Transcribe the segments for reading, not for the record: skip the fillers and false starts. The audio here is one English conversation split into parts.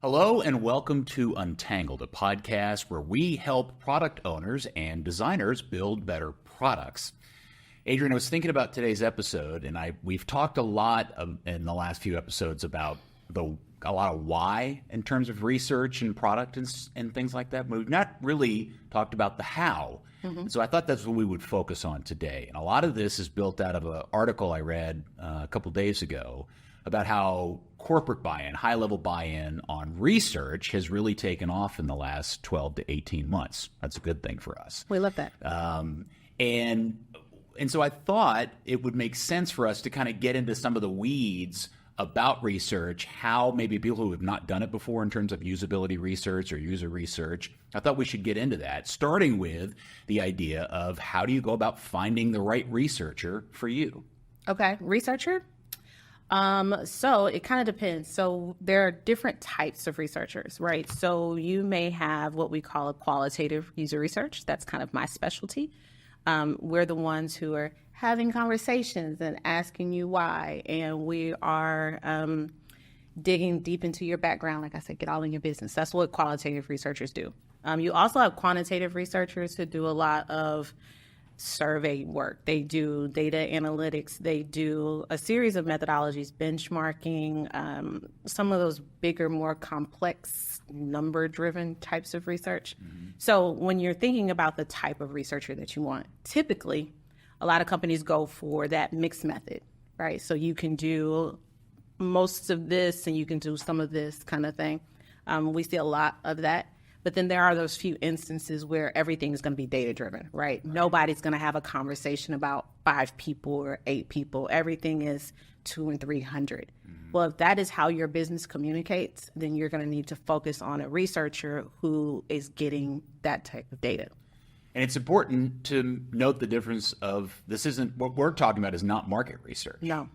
Hello and welcome to Untangled, a podcast where we help product owners and designers build better products. Adrienne, I was thinking about today's episode, and we've talked a lot in the last few episodes about a lot of why in terms of research and product and things like that, but we've not really talked about the how. So I thought that's what we would focus on today. And a lot of this is built out of an article I read a couple days ago about how corporate buy-in, high-level buy-in on research has really taken off in the last 12 to 18 months. That's a good thing for us. We love that. And so I thought it would make sense for us to kind of get into some of the weeds about research, how maybe people who have not done it before in terms of usability research or user research. I thought we should get into that, starting with the idea of how do you go about finding the right researcher for you? Okay, researcher? So it kind of depends. So there are different types of researchers, right? So you may have what we call a qualitative user research. That's kind of my specialty. We're the ones who are having conversations and asking you why. And we are digging deep into your background. Like I said, get all in your business. That's what qualitative researchers do. You also have quantitative researchers who do a lot of survey work. They do data analytics. They do a series of methodologies, benchmarking, some of those bigger, more complex, number-driven types of research. So when you're thinking about the type of researcher that you want, typically, a lot of companies go for that mixed method, right? So you can do most of this and you can do some of this kind of thing. We see a lot of that. But then there are those few instances where everything is going to be data-driven, right? Nobody's going to have a conversation about 5 people or 8 people. Everything is 200 and 300. Well, if that is how your business communicates, then you're going to need to focus on a researcher who is getting that type of data. And it's important to note the difference of this isn't what we're talking about is not market research. No.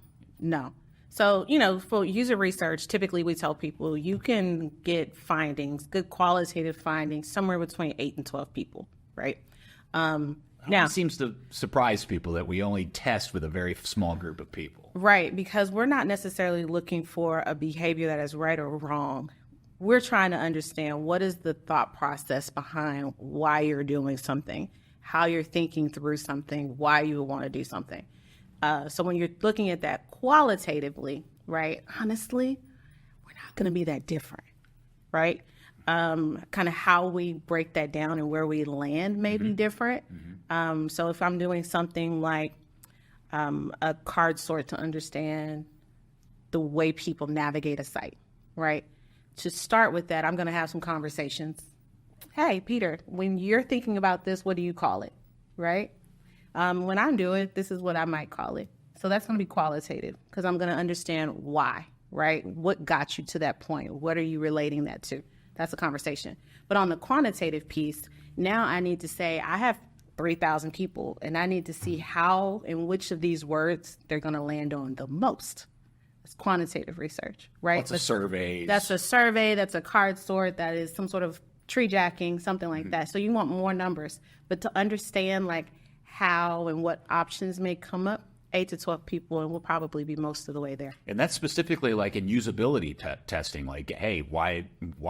So, for user research, typically we tell people you can get findings, good qualitative findings, somewhere between 8 and 12 people, right? Now, it seems to surprise people that we only test with a very small group of people. Right, because we're not necessarily looking for a behavior that is right or wrong. We're trying to understand what is the thought process behind why you're doing something, how you're thinking through something, why you want to do something. So when you're looking at that qualitatively, right, honestly, we're not going to be that different, right? Kind of how we break that down and where we land may be different. So if I'm doing something like a card sort to understand the way people navigate a site, right? To start with that, I'm going to have some conversations. Hey, Peter, when you're thinking about this, what do you call it, right? When I'm doing it, this is what I might call it. So that's going to be qualitative because I'm going to understand why, right? What got you to that point? What are you relating that to? That's a conversation. But on the quantitative piece, now I need to say I have 3,000 people and I need to see how and which of these words they're going to land on the most. It's quantitative research, right? Lots of surveys. That's a survey. That's a card sort. That is some sort of tree jacking, something like that. So you want more numbers. But to understand like how and what options may come up, 8 to 12 people, and we'll probably be most of the way there. And that's specifically like in usability testing, like, hey, why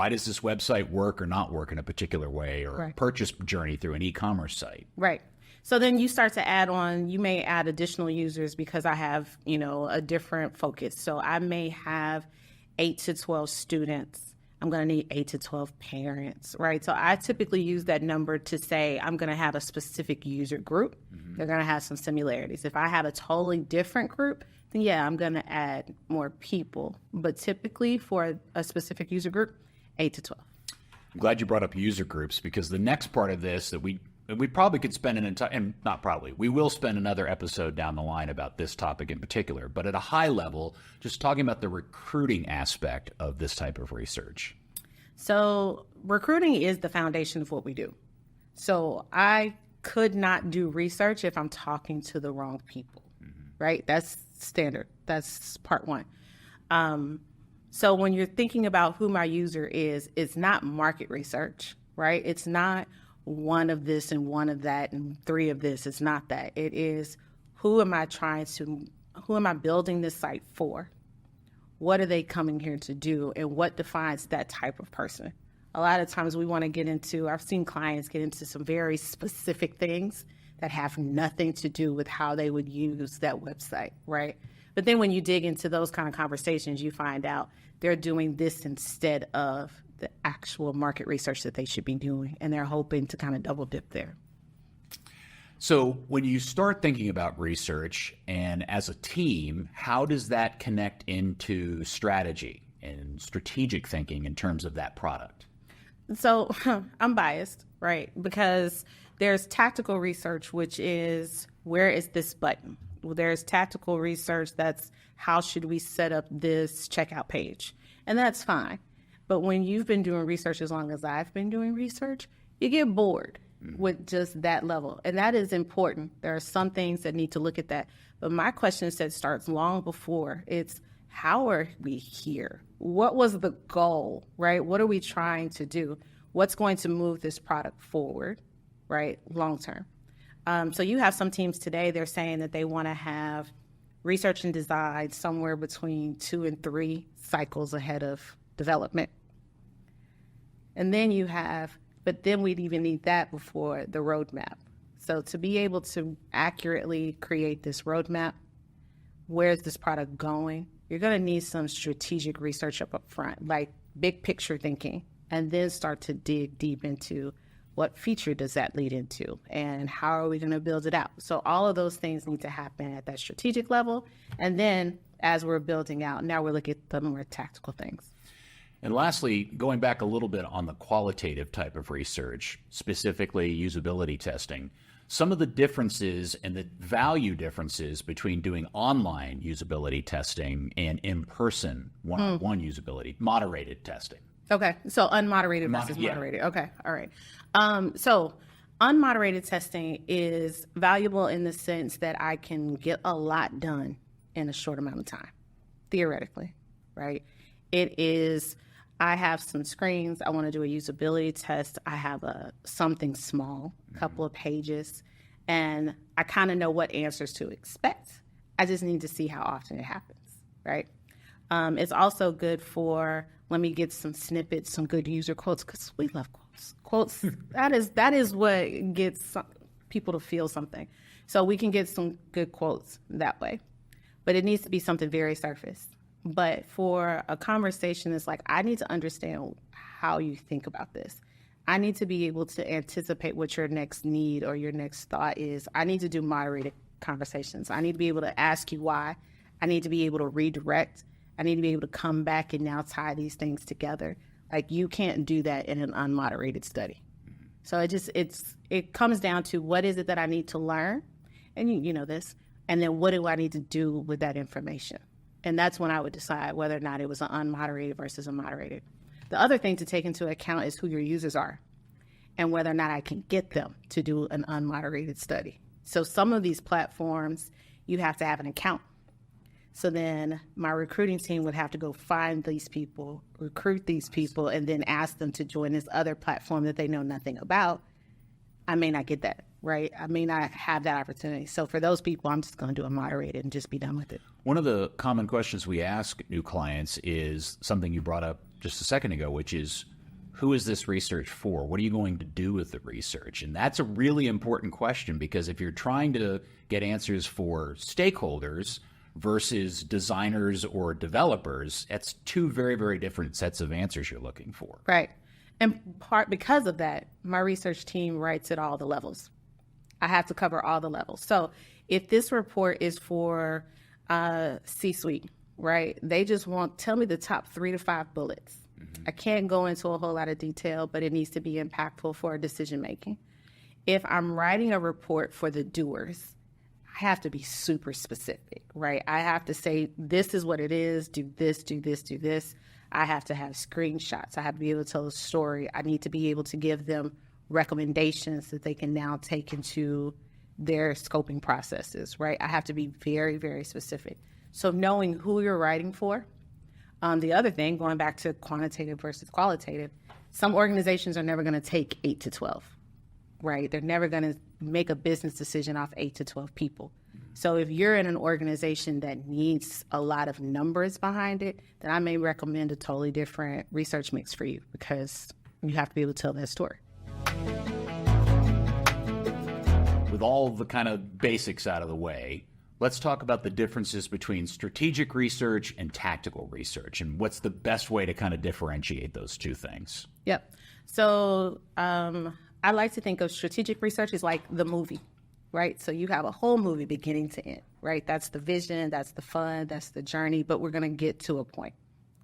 does this website work or not work in a particular way, or purchase journey through an e-commerce site? Right. So then you start to add on, you may add additional users because I have, a different focus. So I may have 8 to 12 students. I'm going to need 8 to 12 parents, right? So I typically use that number to say I'm going to have a specific user group. They're going to have some similarities. If I have a totally different group, then yeah, I'm going to add more people. But typically for a specific user group, 8 to 12. I'm glad you brought up user groups because the next part of this that we probably could spend an entire, and not probably, we will spend another episode down the line about this topic in particular, but at a high level, just talking about the recruiting aspect of this type of research. So recruiting is the foundation of what we do. So I could not do research if I'm talking to the wrong people, right? That's standard. That's part one. So when you're thinking about who my user is, it's not market research, right? It's not one of this and one of that and 3 of this. It's not that. It is who am I building this site for? what are they coming here to do, and what defines that type of person? A lot of times we want to get into, I've seen clients get into some very specific things that have nothing to do with how they would use that website, right? But then when you dig into those kind of conversations, you find out they're doing this instead of the actual market research that they should be doing, and they're hoping to kind of double dip there. So when you start thinking about research and as a team, how does that connect into strategy and strategic thinking in terms of that product? So I'm biased, right? Because there's tactical research, which is, where is this button? Well, there's tactical research that's, how should we set up this checkout page? And that's fine. But when you've been doing research as long as I've been doing research, you get bored with just that level. And that is important. There are some things that need to look at that. But my question set starts long before. It's, how are we here? What was the goal, right? What are we trying to do? What's going to move this product forward, right, long term? So you have some teams today, they're saying that they want to have research and design somewhere between 2 and 3 cycles ahead of development. And then you have, but then we'd even need that before the roadmap. So to be able to accurately create this roadmap, where's this product going? You're going to need some strategic research up front, like big picture thinking, and then start to dig deep into what feature does that lead into and how are we going to build it out? So all of those things need to happen at that strategic level. And then as we're building out, now we're looking at the more tactical things. And lastly, going back a little bit on the qualitative type of research, specifically usability testing, some of the differences and the value differences between doing online usability testing and in-person one-on-one usability, moderated testing. Okay, so unmoderated versus moderated. Okay, all right. So unmoderated testing is valuable in the sense that I can get a lot done in a short amount of time, theoretically, right? It is, I have some screens, I want to do a usability test, I have something small, a couple of pages, and I kind of know what answers to expect. I just need to see how often it happens, right? It's also good for, let me get some snippets, some good user quotes, because we love quotes. Quotes, that is what gets people to feel something. So we can get some good quotes that way. But it needs to be something very surface. But for a conversation, it's like, I need to understand how you think about this. I need to be able to anticipate what your next need or your next thought is. I need to do moderated conversations. I need to be able to ask you why. I need to be able to redirect. I need to be able to come back and now tie these things together. Like, you can't do that in an unmoderated study. So it comes down to, what is it that I need to learn? And you know this. And then what do I need to do with that information? And that's when I would decide whether or not it was an unmoderated versus a moderated. The other thing to take into account is who your users are and whether or not I can get them to do an unmoderated study. So some of these platforms, you have to have an account. So then my recruiting team would have to go find these people, recruit these people, and then ask them to join this other platform that they know nothing about. I may not get that, right? I may not have that opportunity. So for those people, I'm just going to do a moderated and just be done with it. One of the common questions we ask new clients is something you brought up just a second ago, which is, who is this research for? What are you going to do with the research? And that's a really important question, because if you're trying to get answers for stakeholders versus designers or developers, that's two very, very different sets of answers you're looking for. Right. And because of that, my research team writes at all the levels. I have to cover all the levels. So if this report is for C-suite, right, they just tell me the top 3 to 5 bullets. I can't go into a whole lot of detail, but it needs to be impactful for decision making. If I'm writing a report for the doers, I have to be super specific, right? I have to say, this is what it is, do this, do this, do this. I have to have screenshots. I have to be able to tell a story. I need to be able to give them recommendations that they can now take into their scoping processes, right? I have to be very, very specific. So knowing who you're writing for. The other thing, going back to quantitative versus qualitative, some organizations are never going to take 8 to 12, right? They're never going to make a business decision off 8 to 12 people. So if you're in an organization that needs a lot of numbers behind it, then I may recommend a totally different research mix for you, because you have to be able to tell that story. With all the kind of basics out of the way, let's talk about the differences between strategic research and tactical research, and what's the best way to kind of differentiate those two things. Yep. So I like to think of strategic research as like the movie, right? So you have a whole movie beginning to end, right? That's the vision, that's the fun, that's the journey, but we're going to get to a point,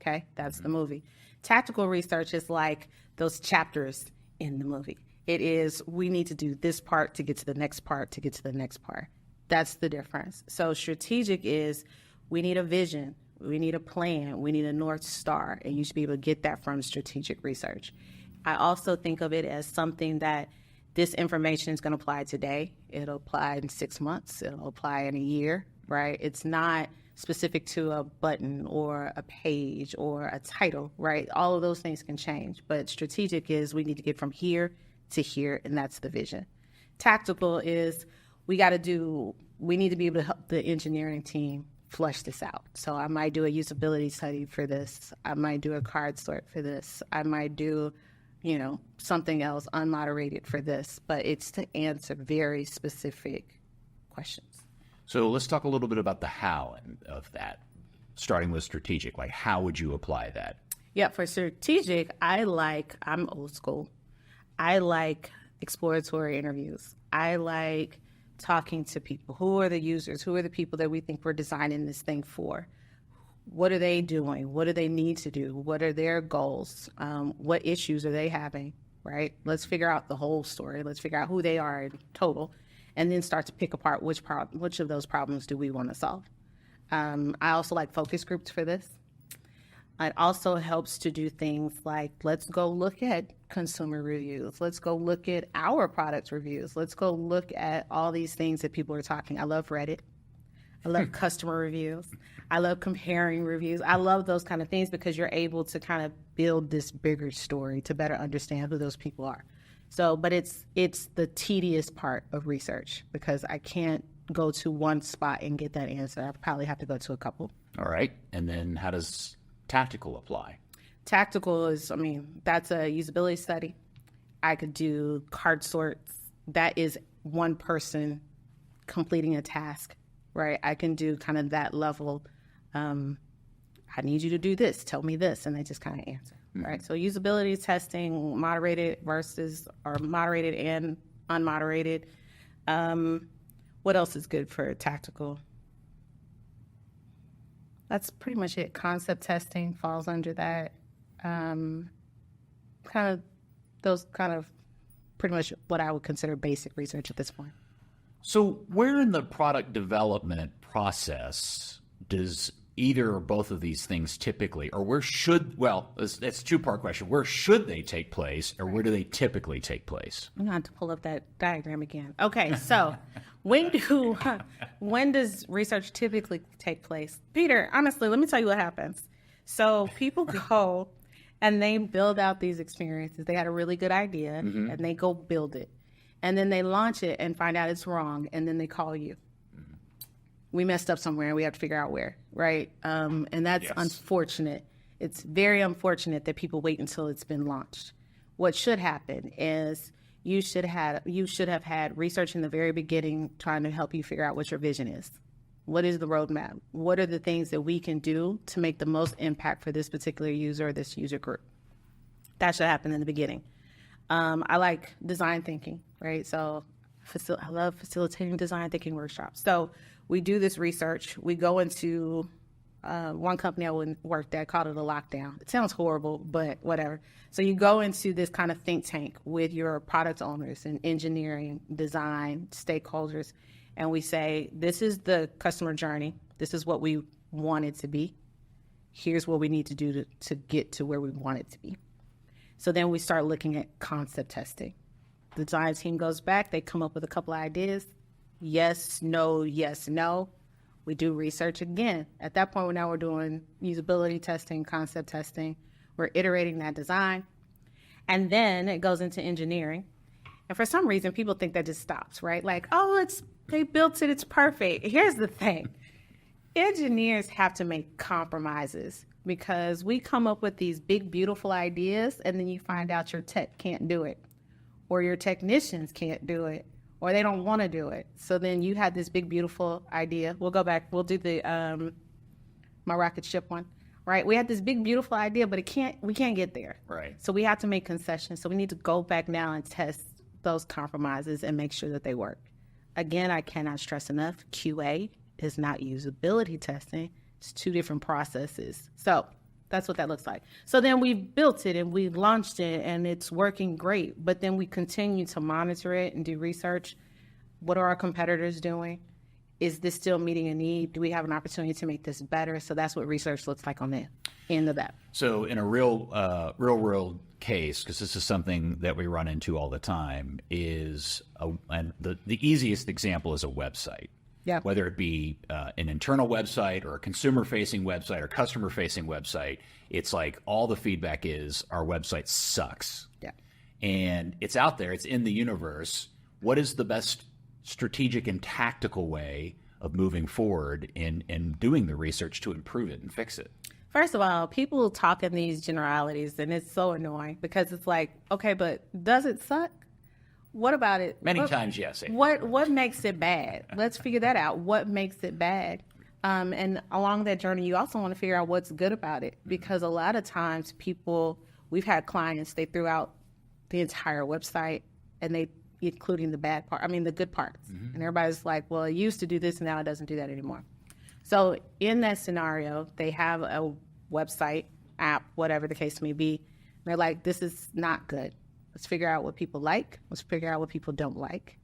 okay? That's the movie. Tactical research is like those chapters in the movie. It is, we need to do this part to get to the next part, to get to the next part. That's the difference. So strategic is, we need a vision, we need a plan, we need a North Star, and you should be able to get that from strategic research. I also think of it as something that this information is going to apply today. It'll apply in 6 months. It'll apply in a year, right? It's not specific to a button or a page or a title, right? All of those things can change. But strategic is, we need to get from here to here, and that's the vision. Tactical is, we need to be able to help the engineering team flush this out. So I might do a usability study for this. I might do a card sort for this. I might do something else unmoderated for this, but it's to answer very specific questions. So let's talk a little bit about the how of that, starting with strategic. Like, how would you apply that? Yeah, for strategic, I'm old school. I like exploratory interviews. I like talking to people. Who are the users? Who are the people that we think we're designing this thing for? What are they doing? What do they need to do? What are their goals? What issues are they having, right? Let's figure out the whole story. Let's figure out who they are in total, and then start to pick apart which of those problems do we want to solve. I also like focus groups for this. It also helps to do things like, let's go look at consumer reviews. Let's go look at our product reviews. Let's go look at all these things that people are talking. I love Reddit. I love customer reviews. I love comparing reviews. I love those kind of things, because you're able to kind of build this bigger story to better understand who those people are. So, but it's the tedious part of research, because I can't go to one spot and get that answer. I probably have to go to a couple. All right. And then how does tactical apply? Tactical is, that's a usability study. I could do card sorts. That is one person completing a task, right? I can do kind of that level. I need you to do this. Tell me this. And they just kind of answer, right? So usability testing, moderated and unmoderated. What else is good for tactical? That's pretty much it. Concept testing falls under that. Pretty much what I would consider basic research at this point. So where in the product development process does either or both of these things typically, or that's a two-part question. Where should they take place, or where do they typically take place? I'm going to have to pull up that diagram again. Okay, so when does research typically take place? Peter, honestly, let me tell you what happens. So people go and they build out these experiences. They had a really good idea, and they go build it. And then they launch it and find out it's wrong, and then they call you. We messed up somewhere, and we have to figure out where, right? And that's unfortunate. It's very unfortunate that people wait until it's been launched. What should happen is you should have had research in the very beginning trying to help you figure out what your vision is. What is the roadmap? What are the things that we can do to make the most impact for this particular user or this user group? That should happen in the beginning. I like design thinking, right? So I love facilitating design thinking workshops. So we do this research. We go into one company I worked at, called it a lockdown. It sounds horrible, but whatever. So you go into this kind of think tank with your product owners and engineering, design, stakeholders, and we say, this is the customer journey. This is what we want it to be. Here's what we need to do to get to where we want it to be. So then we start looking at concept testing. The design team goes back. They come up with a couple of ideas. Yes, no, yes, no. We do research again. At that point, now we're doing usability testing, concept testing. We're iterating that design. And then it goes into engineering. And for some reason, people think that just stops, right? Like, oh, They built it. It's perfect. Here's the thing. Engineers have to make compromises because we come up with these big, beautiful ideas, and then you find out your tech can't do it, or your technicians can't do it, or they don't want to do it. So then you had this big, beautiful idea. We'll go back. We'll do the my rocket ship one, right? We had this big, beautiful idea, but we can't get there. Right. So we have to make concessions. So we need to go back now and test those compromises and make sure that they work. Again, I cannot stress enough, QA is not usability testing. It's two different processes. So that's what that looks like. So then we built it and we launched it and it's working great. But then we continue to monitor it and do research. What are our competitors doing? Is this still meeting a need? Do we have an opportunity to make this better? So that's what research looks like on the end of that. So in a real world case, because this is something that we run into all the time, and the easiest example is a website. Yeah. Whether it be an internal website or a consumer-facing website or customer-facing website, it's like all the feedback is our website sucks. Yeah. And it's out there. It's in the universe. What is the best strategic and tactical way of moving forward in doing the research to improve it and fix it? First of all, people talk in these generalities, and it's so annoying because it's like, okay, but does it suck? What about it? Many times, yes. What makes it bad? Let's figure that out. What makes it bad? And along that journey, you also want to figure out what's good about it, because a lot of times we've had clients, they threw out the entire website and they, including the bad part, the good parts. Mm-hmm. And everybody's like, well, it used to do this and now it doesn't do that anymore. So in that scenario, they have a website, app, whatever the case may be. And they're like, this is not good. Let's figure out what people like. Let's figure out what people don't like.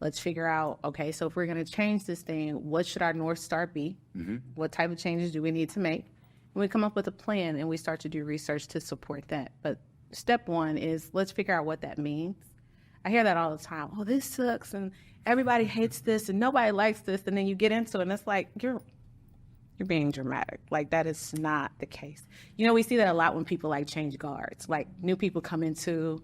Let's figure out, okay, so if we're going to change this thing, what should our North Star be? Mm-hmm. What type of changes do we need to make? And we come up with a plan and we start to do research to support that. But step one is let's figure out what that means. I hear that all the time. Oh, this sucks and everybody hates this and nobody likes this. And then you get into it and it's like, you're being dramatic. Like, that is not the case. We see that a lot when people change guards. Like, new people come into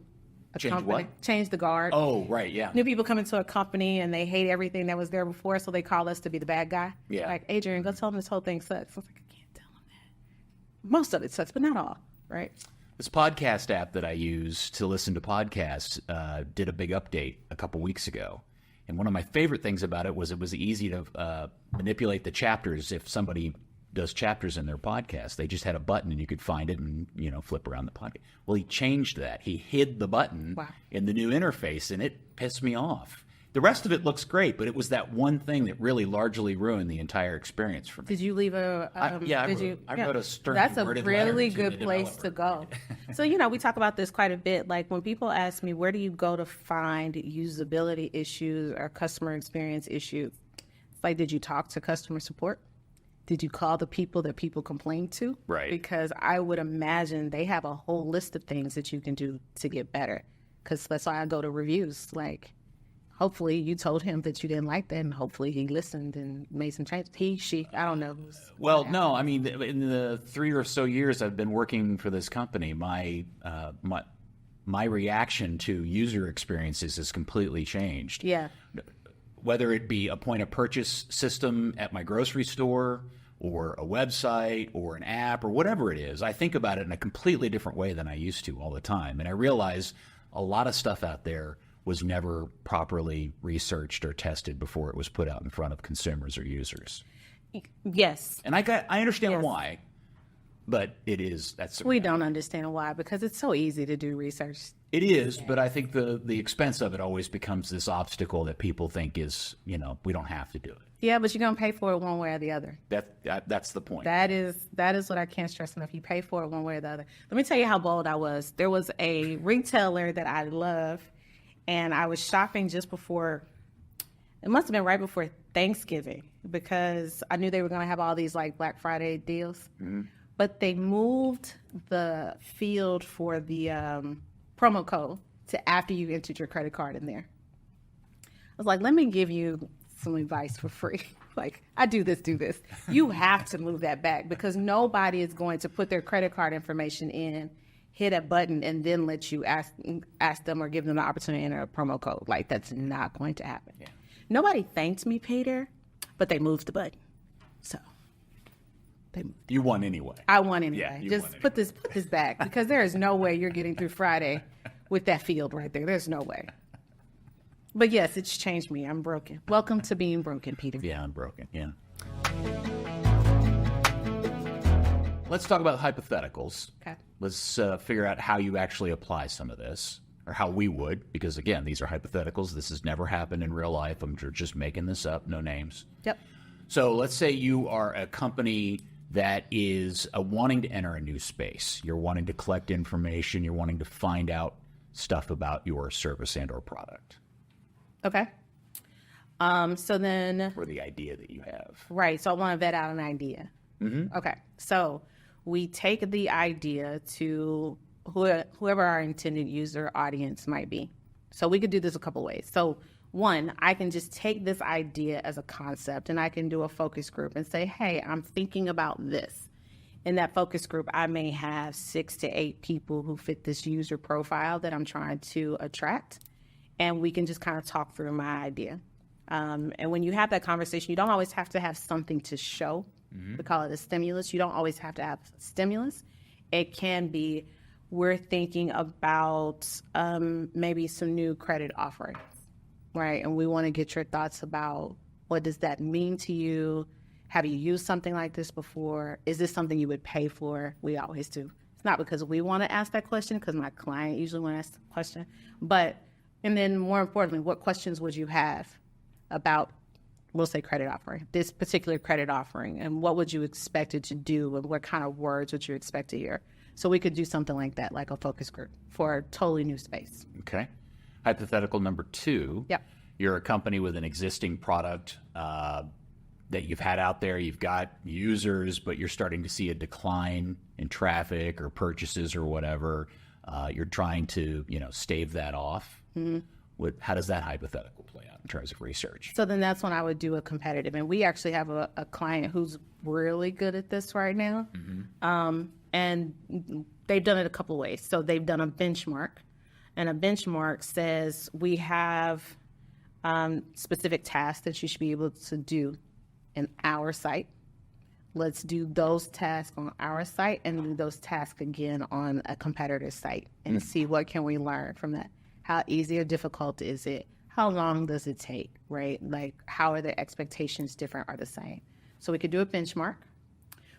a company. What? Change the guard. Oh, right, yeah. New people come into a company and they hate everything that was there before, so they call us to be the bad guy. Yeah. Like, Adrienne, go tell them this whole thing sucks. I was like, I can't tell them that. Most of it sucks, but not all, right? This podcast app that I use to listen to podcasts did a big update a couple weeks ago. And one of my favorite things about it was easy to manipulate the chapters. If somebody does chapters in their podcast, they just had a button and you could find it and, flip around the podcast. Well, he changed that. He hid the button in the new interface, and it pissed me off. The rest of it looks great, but it was that one thing that really largely ruined the entire experience for me. Did you leave a? I wrote a stern. That's a really good place to go. So we talk about this quite a bit. Like when people ask me, where do you go to find usability issues or customer experience issues? It's like, did you talk to customer support? Did you call the people that people complain to? Right. Because I would imagine they have a whole list of things that you can do to get better. Because that's why I go to reviews. Like, hopefully you told him that you didn't like that, and hopefully he listened and made some changes. He, she, I don't know. Well, no, in the 3 or so years I've been working for this company, my reaction to user experiences has completely changed. Yeah. Whether it be a point of purchase system at my grocery store or a website or an app or whatever it is, I think about it in a completely different way than I used to all the time. And I realize a lot of stuff out there was never properly researched or tested before it was put out in front of consumers or users. Yes. And I understand why, but we don't understand why, because it's so easy to do research. It is, but I think the expense of it always becomes this obstacle that people think is, we don't have to do it. Yeah, but you're going to pay for it one way or the other. That's the point. That is what I can't stress enough. You pay for it one way or the other. Let me tell you how bold I was. There was a retailer that I love, and I was shopping just before, it must have been right before Thanksgiving, because I knew they were going to have all these Black Friday deals. Mm-hmm. But they moved the field for the promo code to after you entered your credit card in there. I was like, let me give you some advice for free. I do this. You have to move that back, because nobody is going to put their credit card information in, hit a button, and then let you ask them or give them the opportunity to enter a promo code. That's not going to happen. Yeah. Nobody thanked me, Peter, but they moved the button. So they moved. You won anyway. I won anyway. Yeah, you Just won anyway. put this back, because there is no way you're getting through Friday with that field right there. There's no way. But yes, it's changed me. I'm broken. Welcome to being broken, Peter. Yeah, I'm broken. Yeah. Let's talk about hypotheticals. Okay. Let's figure out how you actually apply some of this, or how we would, because again, these are hypotheticals. This has never happened in real life. I'm just making this up, no names. Yep. So let's say you are a company that is wanting to enter a new space. You're wanting to collect information. You're wanting to find out stuff about your service and or product. Okay. So then, Or the idea that you have. right. So I want to vet out an idea. Mm-hmm. Okay. So we take the idea to whoever our intended user audience might be. So we could do this a couple ways. So one, I can just take this idea as a concept, and I can do a focus group and say, hey, I'm thinking about this. In that focus group, I may have 6 to 8 people who fit this user profile that I'm trying to attract. And we can just kind of talk through my idea. And when you have that conversation, you don't always have to have something to show. We call it a stimulus. You don't always have to have stimulus. It can be, we're thinking about maybe some new credit offerings, right? And we want to get your thoughts about, what does that mean to you? Have you used something like this before? Is this something you would pay for? We always do. It's not because we want to ask that question, because my client usually want to ask the question. And then more importantly, what questions would you have about, we'll say, credit offering, this particular credit offering, and what would you expect it to do, and what kind of words would you expect to hear? So we could do something like that, like a focus group for a totally new space. Okay. Hypothetical number 2. Yep. You're a company with an existing product that you've had out there. You've got users, but you're starting to see a decline in traffic or purchases or whatever. You're trying to, stave that off. Mm-hmm. How does that hypothetical play out in terms of research? So then that's when I would do a competitive. And we actually have a client who's really good at this right now. Mm-hmm. And they've done it a couple ways. So they've done a benchmark. And a benchmark says we have specific tasks that you should be able to do in our site. Let's do those tasks on our site and do those tasks again on a competitor's site and see what can we learn from that. How easy or difficult is it? How long does it take, right? Like, how are the expectations different or the same? So we could do a benchmark.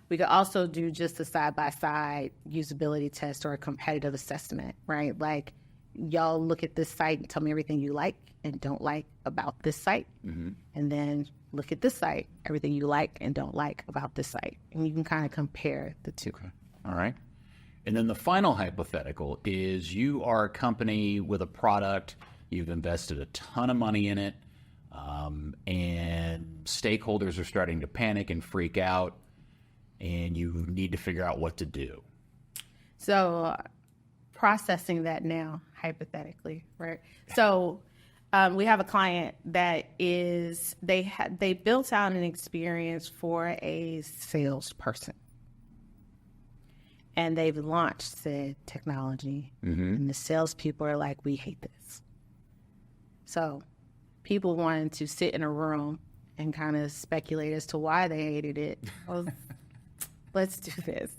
We could also do just a side-by-side usability test or a competitive assessment, right? Like, y'all look at this site and tell me everything you like and don't like about this site. Mm-hmm. And then look at this site, everything you like and don't like about this site. And you can kind of compare the two. Okay. All right. And then the final hypothetical is you are a company with a product, you've invested a ton of money in it, and stakeholders are starting to panic and freak out, and you need to figure out what to do. So processing that now, hypothetically, right? So we have a client that is, they built out an experience for a salesperson. And they've launched said technology, and the salespeople are like, we hate this. So people wanted to sit in a room and kind of speculate as to why they hated it. Well, let's do this.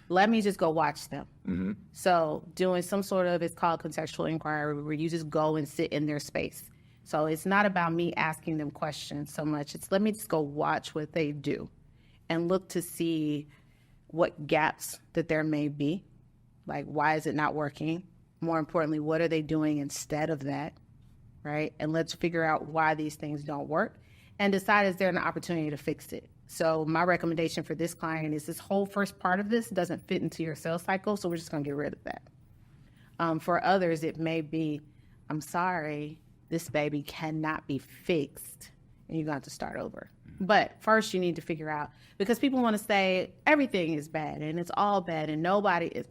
Let me just go watch them. Mm-hmm. So doing some sort of, it's called contextual inquiry, where you just go and sit in their space. So it's not about me asking them questions so much. It's let me just go watch what they do and look to see what gaps that there may be. Like, why is it not working? More importantly, what are they doing instead of that, right? And let's figure out why these things don't work and decide, is there an opportunity to fix it? So my recommendation for this client is this whole first part of this doesn't fit into your sales cycle, so we're just going to get rid of that. For others, it may be, I'm sorry, this baby cannot be fixed, and you're going to have to start over. But first you need to figure out, because people want to say everything is bad and it's all bad and nobody is,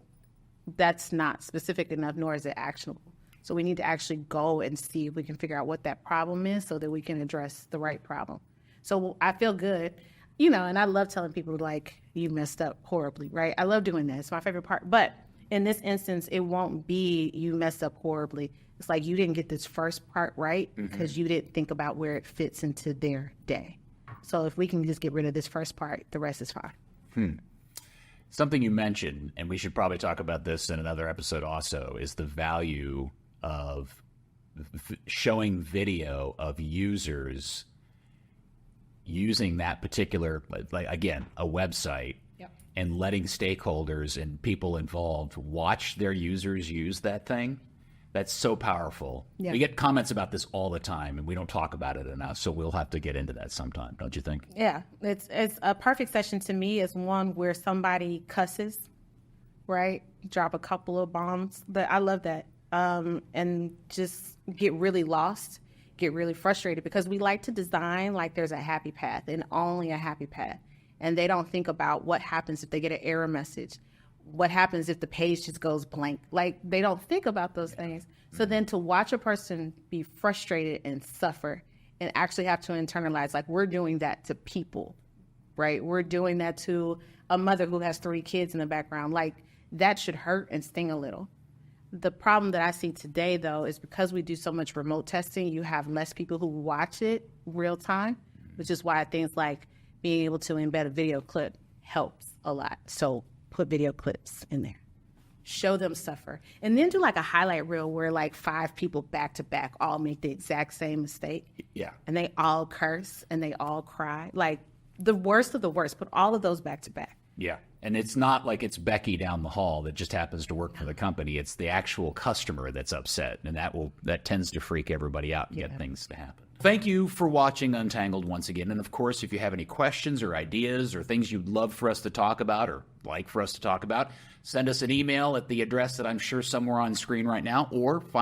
that's not specific enough, nor is it actionable. So we need to actually go and see if we can figure out what that problem is so that we can address the right problem. So I feel good, and I love telling people, like, you messed up horribly, right? I love doing that. It's my favorite part. But in this instance, it won't be you messed up horribly. It's like you didn't get this first part right because you didn't think about where it fits into their day. So if we can just get rid of this first part, the rest is fine. Something you mentioned, and we should probably talk about this in another episode also, is the value of showing video of users using that particular, like again, a website, and letting stakeholders and people involved watch their users use that thing. That's so powerful. Yeah. We get comments about this all the time, and we don't talk about it enough. So we'll have to get into that sometime, don't you think? Yeah, it's a perfect session to me is one where somebody cusses, right? Drop a couple of bombs. But I love that, and just get really lost, get really frustrated because we like to design like there's a happy path and only a happy path, and they don't think about what happens if they get an error message. What happens if the page just goes blank? Like, they don't think about those things. So then to watch a person be frustrated and suffer and actually have to internalize, like, we're doing that to people, right? We're doing that to a mother who has 3 kids in the background. Like, that should hurt and sting a little. The problem that I see today, though, is because we do so much remote testing, you have less people who watch it real time, which is why things like being able to embed a video clip helps a lot. So put video clips in there, show them suffer, and then do like a highlight reel where like 5 people back to back all make the exact same mistake. Yeah. And they all curse and they all cry. Like the worst of the worst, put all of those back to back. Yeah. And it's not like it's Becky down the hall that just happens to work for the company. It's the actual customer that's upset, and that tends to freak everybody out and get things to happen. Thank you for watching Untangled once again. And of course, if you have any questions or ideas or things you'd love for us to talk about or like for us to talk about, send us an email at the address that I'm sure somewhere on screen right now, or find